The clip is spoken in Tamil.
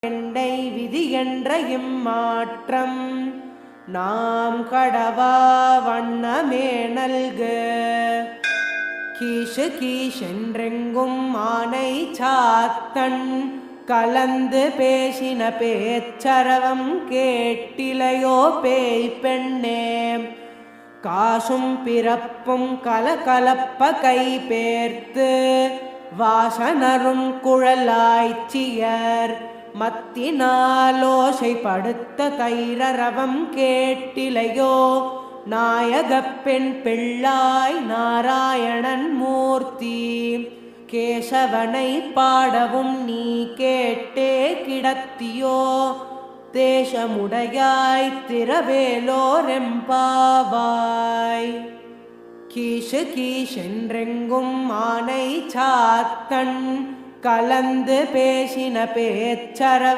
எண்டை விதி என்ற இம்மாற்றம் நாம் கடவா வண்ணமே நல்கு. கீஷு கீஷென்றெங்கும் ஆனை சாத்தன் கலந்து பேசின பேச்சரவம் கேட்டிலையோ பேய் பெண்ணே. காசும் பிறப்பும் கலகலப்ப கை பேர்த்து வாசனரும் குழலாய்ச்சியர் மத்தினாலோசை படுத்த தைரரவம் கேட்டிலையோ நாயகப் பெண் பிள்ளாய் நாராயணன் மூர்த்தி. கேசவனை பாடவும் நீ கேட்டே கிடத்தியோ தேசமுடையாய் திரவேலோரெம்பாவாய். கீஷு கீஷென்றெங்கும் ஆனை சாத்தன் கலந்து பேசின பேச்சரவம்